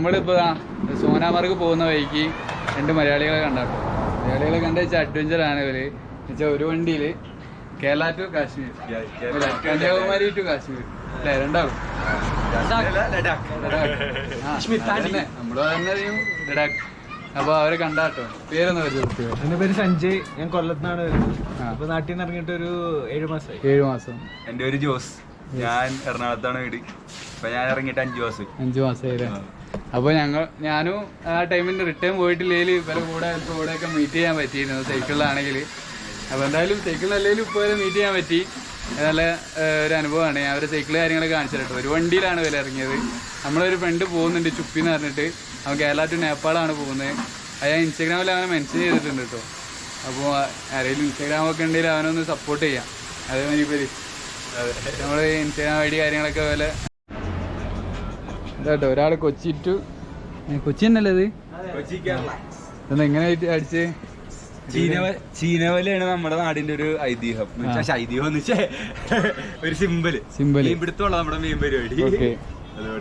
നമ്മളിപ്പോൾ സോനാമാർഗ് പോകുന്ന വഴിക്ക് 2 മലയാളികളെ കണ്ടാട്ടോ. മലയാളികളെ കണ്ട വെച്ചാൽ അഡ്വഞ്ചറാണ് ഇവർ. എന്നുവെച്ചാൽ ഒരു വണ്ടിയിൽ കേരള ടു കാശ്മീർ, കന്യാകുമാരി ടു കാശ്മീർ അല്ലേ, രണ്ടാളും നമ്മള് തന്നെ ലഡാക്ക്. അപ്പൊ അവരെ കണ്ടാട്ടോ. പേരൊന്നും പരിചയപ്പെട്ടു. എന്റെ പേര് സഞ്ജയ്, ഞാൻ കൊല്ലത്തുനിന്നാണ് വരുന്നത്. അപ്പൊ നാട്ടിൽ നിന്ന് ഇറങ്ങിയിട്ട് ഒരു 7 മാസമായി. 7 മാസം. എന്റെ പേര് ജോസ്, ഞാൻ എറണാകുളത്താണ് വീട്. ഇപ്പൊ ഞാൻ ഇറങ്ങിയിട്ട് 5 മാസമായി. അപ്പോൾ ഞാനും ആ ടൈമിൽ റിട്ടേൺ പോയിട്ടില്ലെങ്കിൽ ഇവരെ കൂടെയൊക്കെ മീറ്റ് ചെയ്യാൻ പറ്റിയിരുന്നു സൈക്കിളിലാണെങ്കിൽ. അപ്പോൾ എന്തായാലും സൈക്കിളിലല്ലെങ്കിലും ഇപ്പോൾ വരെ മീറ്റ് ചെയ്യാൻ പറ്റി. നല്ല ഒരു അനുഭവമാണ്. ഞാൻ അവരെ സൈക്കിൾ കാര്യങ്ങളൊക്കെ കാണിച്ചു കേട്ടോ. ഒരു വണ്ടിയിലാണ് ഇവർ ഇറങ്ങിയത്. നമ്മളൊരു ഫ്രണ്ട് പോകുന്നുണ്ട് ചുപ്പി എന്ന് പറഞ്ഞിട്ട്. അവൻ കേരള ടു നേപ്പാളാണ് പോകുന്നത്. അത് ഞാൻ ഇൻസ്റ്റാഗ്രാമിൽ അവനെ മെൻഷൻ ചെയ്തിട്ടുണ്ട് കേട്ടോ. അപ്പോൾ ആരെങ്കിലും ഇൻസ്റ്റാഗ്രാമൊക്കെ ഉണ്ടെങ്കിൽ അവനൊന്ന് സപ്പോർട്ട് ചെയ്യാം. അതേമാതിരി ഇപ്പോൾ നമ്മൾ ഇൻസ്റ്റാഗ്രാം ഐ ഡി കാര്യങ്ങളൊക്കെ പോലെ ഇതാട്ടോ. ഒരാൾ കൊച്ചി തന്നെയല്ലേ ഇത്? എങ്ങനെ അടിച്ച് ചീനവലയാണ് നമ്മുടെ നാടിന്റെ ഒരു ഐതിഹ്യം. ഐതിഹ്യം എന്ന് വെച്ചാൽ ഒരു സിമ്പിള് ഇവിടുത്തുള്ള നമ്മുടെ മെയിൻ പരിപാടി.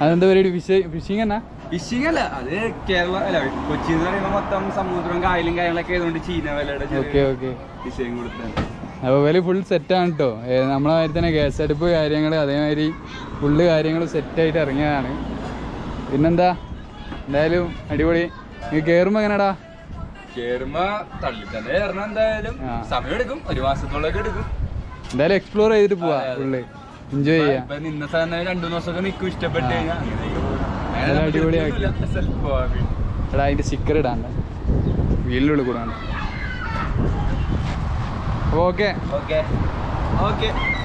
അതെന്താ പരിപാടി? ഫിഷിംഗ് എന്നാ? ഫിഷിംഗ് അല്ല, അത് കേരള അല്ല, കൊച്ചി എന്ന് പറയുമ്പോൾ മൊത്തം സമുദ്രം കായലും കാര്യങ്ങളൊക്കെ ആയതുകൊണ്ട് ചീനവലയുടെ വിഷയം കൊടുത്താണ്. അപ്പോൾ വില ഫുൾ സെറ്റാണ് കേട്ടോ. നമ്മളെ മാതിരി തന്നെ ഗ്യാസ് അടുപ്പ് കാര്യങ്ങൾ അതേമാതിരി ഫുള്ള് കാര്യങ്ങൾ സെറ്റായിട്ട് ഇറങ്ങിയതാണ്. പിന്നെന്താ, എന്തായാലും അടിപൊളി. നീ കയറുമ്പോൾ എങ്ങനെയാടാ? കേറുമ്പോ തള്ളി തന്നെ കയറണം. എന്തായാലും സമയം എടുക്കും, 1 മാസത്തോളൊക്കെ എടുക്കും. എന്തായാലും എക്സ്പ്ലോർ ചെയ്തിട്ട് പോവാ, ഫുള്ള് എൻജോയ് ചെയ്യാം. നിന്ന സ്ഥലം 2 ദിവസമൊക്കെ നിൽക്കും, ഇഷ്ടപ്പെട്ട് കഴിഞ്ഞാൽ അടിപൊളിയാക്കി. എടാ അതിന്റെ സ്റ്റിക്കർ ഇടാണ്ട് വീലിനുള്ളിൽ കൂടാണ്. Okay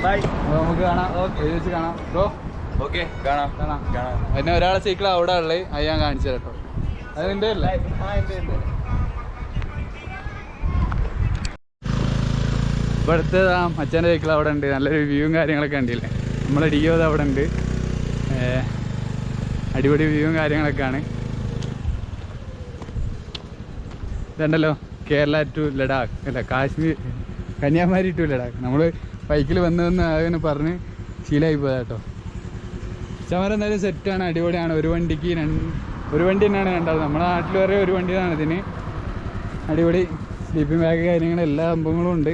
bye. നമുക്ക് കാണാം, വെച്ച് കാണാം ബ്രോ. ഓക്കെ, കാണാം. പിന്നെ ഒരാളെ സൈക്കിൾ അവിടെ ഉള്ളത്, അത് ഞാൻ കാണിച്ചു കേട്ടോ. അത് നിന്റെ അല്ലേ? ഇവിടുത്തെ മച്ചാൻ്റെ സൈക്കിൾ അവിടെ ഉണ്ട്. നല്ലൊരു വ്യൂവും കാര്യങ്ങളൊക്കെ ഉണ്ടല്ലേ. നമ്മളെ ഡിയോ അവിടെ ഉണ്ട്. അടിപൊളി വ്യൂവും കാര്യങ്ങളൊക്കെയാണ്. ഇതുണ്ടല്ലോ, കേരള ടു ലഡാക്ക് അല്ല കാശ്മീർ, കന്യാകുമാരി ടു ലഡാക്ക്. നമ്മൾ ബൈക്കിൽ വന്ന് അങ്ങനെ പറഞ്ഞ് ശീലമായി പോയതാ കേട്ടോ. ചമരം എന്തായാലും സെറ്റാണ്, അടിപൊളിയാണ്. ഒരു വണ്ടിക്ക് ഒരു വണ്ടി തന്നെയാണ് രണ്ടാമത്. നമ്മുടെ നാട്ടിൽ വരെ ഒരു വണ്ടിയാണ് ഇതിന്. അടിപൊളി സ്ലീപ്പിംഗ് ബാഗ് കാര്യങ്ങൾ എല്ലാ സംഭവങ്ങളും ഉണ്ട്.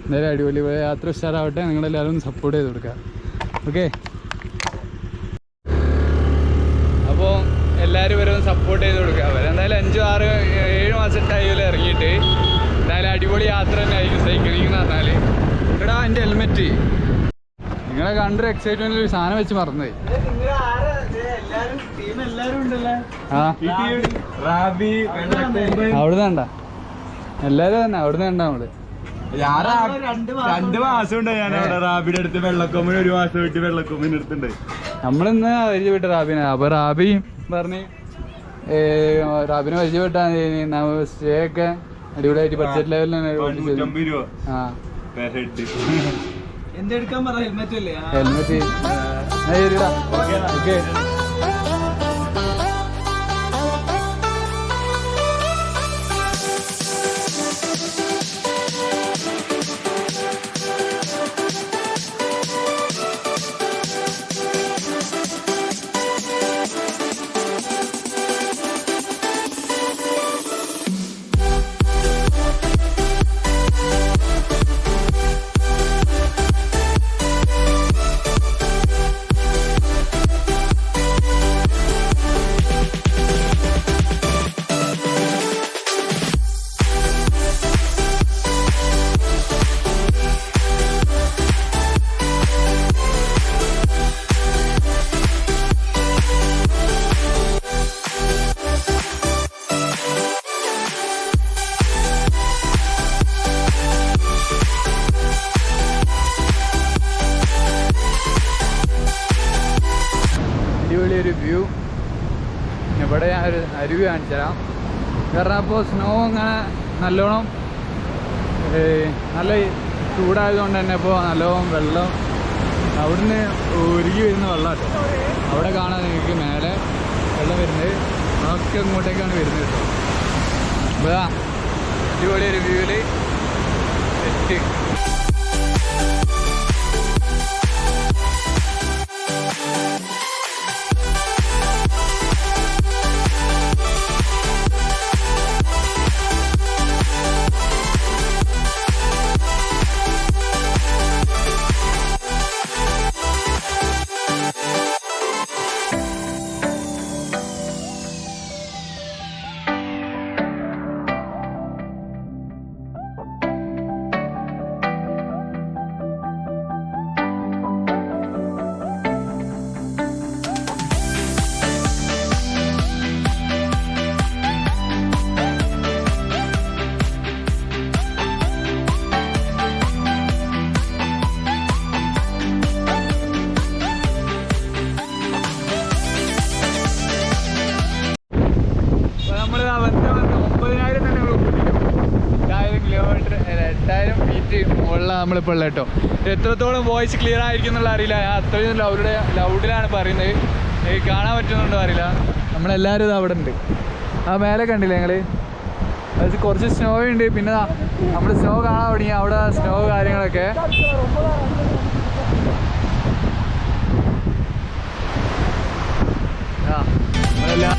എന്തായാലും അടിപൊളി യാത്ര ഉഷാറാവട്ടെ. നിങ്ങളെല്ലാവരും ഒന്ന് സപ്പോർട്ട് ചെയ്ത് കൊടുക്കുക. ഓക്കെ, അപ്പോൾ എല്ലാവരും വരെ ഒന്ന് സപ്പോർട്ട് ചെയ്ത് കൊടുക്കുക. അവരെന്തായാലും 5, 6, 7 മാസത്തായാലും ഇറങ്ങിയിട്ട് എന്തായാലും അടിപൊളി യാത്ര തന്നെ ആയിരിക്കും സൈക്ലിംഗ് എന്ന് പറഞ്ഞാൽ. ഇവിടെ എൻ്റെ ഹെൽമെറ്റ് നിങ്ങളെ കണ്ടൊരു എക്സൈറ്റ്മെന്റിൽ ഒരു സാധനം വെച്ച് മറന്നേ. അവിടുന്ന് കണ്ട എല്ലാരും തന്നെ അവിടുന്ന് കണ്ട. നമ്മള് 2 മാസം ഉണ്ടായി ഞാൻ അവിടെ റാബിയുടെ അടുത്ത്. വെള്ളക്കൊമ്പന് 1 മാസം വിട്ട് വെള്ളക്കൊമ്പന് അടുത്തുണ്ട്. നമ്മളിന്ന് പരിചയപ്പെട്ട റാബിനെ. അപ്പൊ റാബി പറഞ്ഞ് റാബിനെ പരിചയപ്പെട്ടാ സ്റ്റേ ഒക്കെ അടിപൊളിയായിട്ട് ബഡ്ജറ്റ് ലെവലിലാണ്. എന്തെടുക്കാൻ പറ? ഹെൽമെറ്റ് അല്ലേ? Helmet okay. അടിപൊളിയൊരു വ്യൂ. ഇവിടെ ഞാൻ ഒരു അരുവി കാണിച്ചു തരാം. കാരണം അപ്പോൾ സ്നോ അങ്ങനെ നല്ലോണം നല്ല ചൂടായതുകൊണ്ട് തന്നെ ഇപ്പോൾ നല്ലോണം വെള്ളം അവിടുന്ന് ഒഴുകി വരുന്ന വെള്ളം കേട്ടോ. അവിടെ കാണാൻ നിങ്ങൾക്ക് മേലെ വെള്ളം വരുന്നത് അതൊക്കെ ഇങ്ങോട്ടേക്കാണ് വരുന്നത് കേട്ടോ. അപ്പോൾ അടിപൊളിയൊരു വ്യൂവിൽ സെറ്റ്. സ്റ്റേജ് മുകളിലാണ് നമ്മളിപ്പോൾ ഉള്ളത് കേട്ടോ. എത്രത്തോളം വോയിസ് ക്ലിയർ ആയിരിക്കും എന്നുള്ള അറിയില്ല. ഞാൻ അത്രയും ലൗഡിലാണ് പറയുന്നത്. കാണാൻ പറ്റുന്നുണ്ടോ അറിയില്ല. നമ്മളെല്ലാവരും ഇത് അവിടെ ഉണ്ട്. ആ മേലെ കണ്ടില്ലേ ഞങ്ങൾ? അത് കുറച്ച് സ്നോ ഉണ്ട്. പിന്നെ നമ്മൾ സ്നോ കാണാൻ തുടങ്ങി. അവിടെ സ്നോ കാര്യങ്ങളൊക്കെ നമ്മളെല്ലാം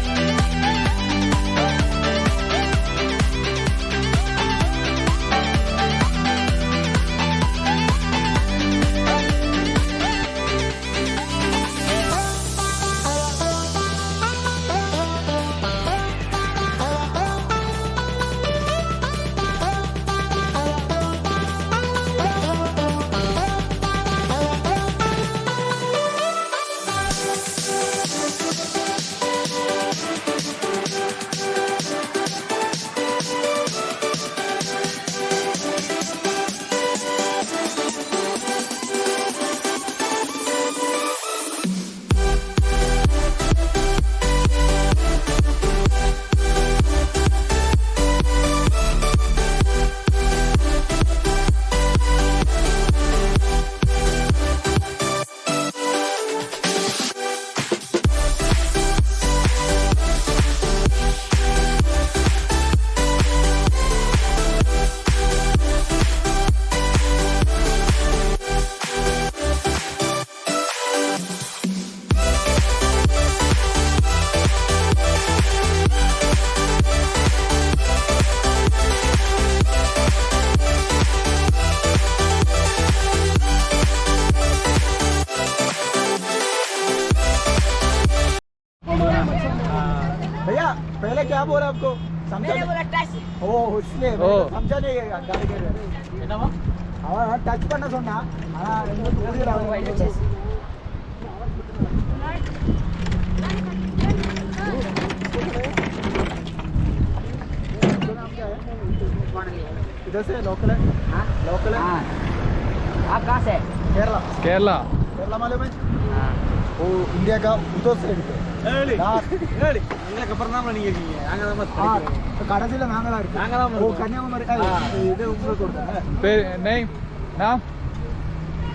भैया पहले क्या बोला आपको समझा ओ इसलिए समझा नहीं गाड़ी के हाँ टच करना सुनना हाँ इधर से लोकल है लोकल है आप कहाँ से? केरला കേരള केरला मालूम है वो इंडिया का उधर साइड पे கடைசியில நாங்க தான் இருக்கோம். ஓ கன்னியாகுமரி இது உங்களுக்கு கொடுத்தேன். name now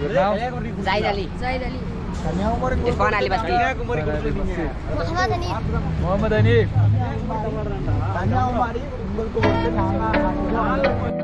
your now Zaid Ali. Kanyakumari Irfan Ali Basti. Kanyakumari கொடுத்துருக்கீங்க. முகமது அனீப் கன்னியாகுமரி உங்களுக்கு வந்து நாங்க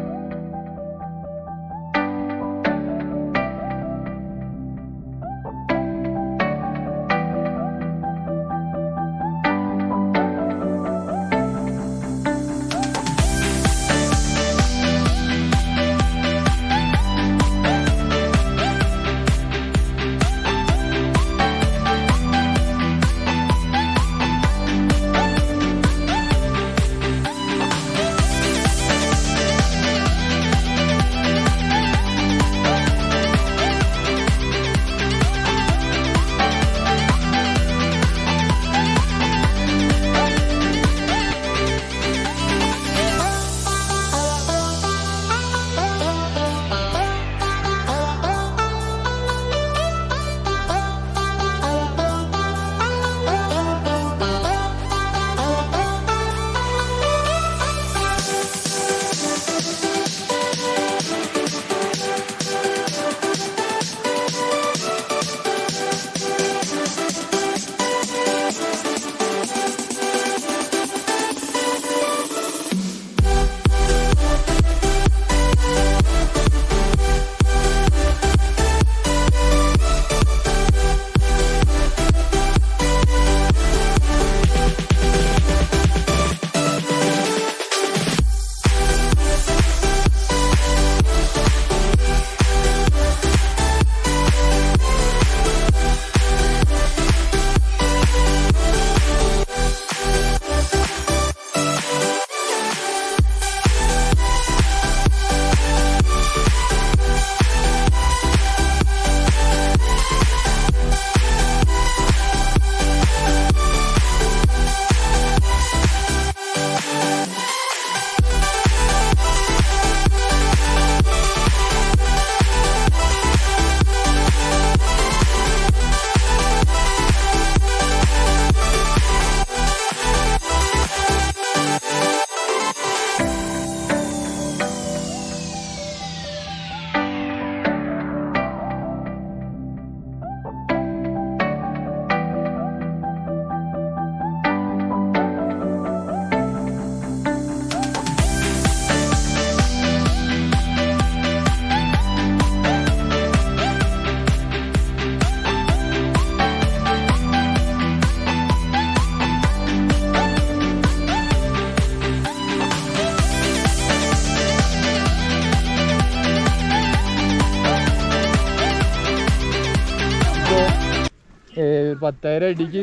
10,000 അടിക്ക്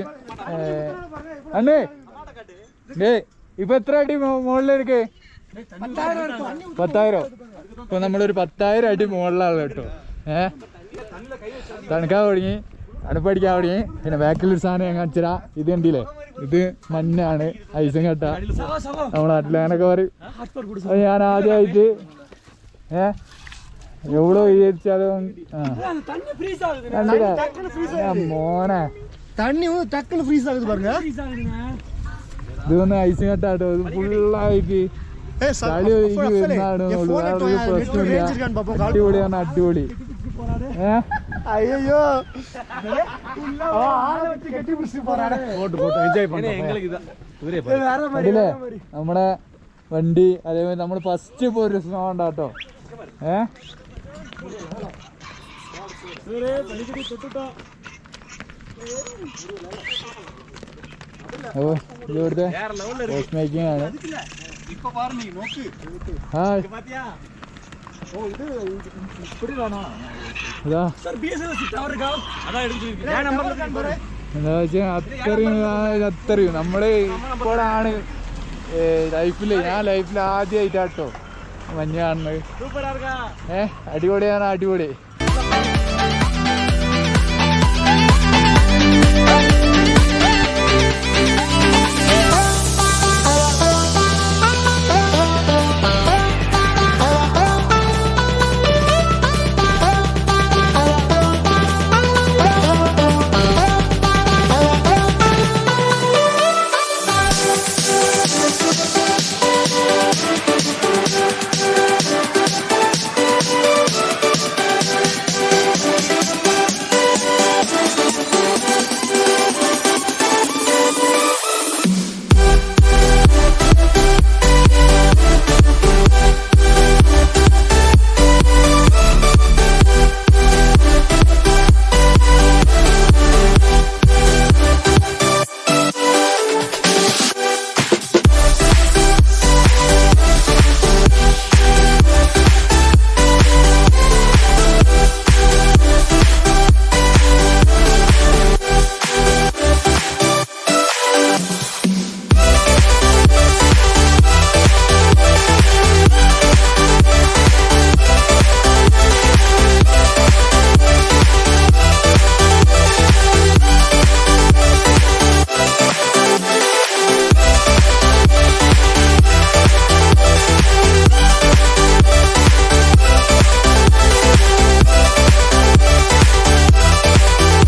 അണ്ണേ ഇപ്പൊ എത്ര അടി മുകളിലേക്ക് 10,000. ഇപ്പൊ നമ്മളൊരു 10,000 അടി മുകളിലാണ് കേട്ടോ. തണുക്കാൻ തുടങ്ങി, അടുപ്പടിക്കാൻ തുടങ്ങി. പിന്നെ ബാക്കിലൊരു സാധനം ഞാൻ കാണിച്ചാ, ഇത് കണ്ടില്ലേ, ഇത് മഞ്ഞാണ്, ഐസും കെട്ട നമ്മളെ നാട്ടിലങ്ങനൊക്കെ പറയും. അത് ഞാൻ ആദ്യമായിട്ട് എവ്വളോ വിചാരിച്ചാലും മോനെ ഇതൊന്ന് ഐസും കെട്ടാട്ടോ. ഇത് ഫുള്ളായിട്ട് ചളി ഒഴുകി വരുന്നതാണ്. പ്രശ്നമില്ല, അടിപൊളിയാണ്, അടിപൊളി. അയ്യോ അതില്ലേ നമ്മുടെ വണ്ടി, അതേപോലെ നമ്മള് ഫസ്റ്റ് ഇപ്പൊ ഒരു സ്നോ ഉണ്ടാട്ടോ. ഓ ഇത് ഇവിടുത്തെ പോസ്റ്റ് മേക്കിംഗ് ആണ്. അത്രയും നമ്മള് ഇപ്പോഴാണ് ഞാൻ ലൈഫിൽ ആദ്യമായിട്ടാട്ടോ മഞ്ഞ് കാണുന്നത്. അടിപൊളിയാണ്, അടിപൊളി.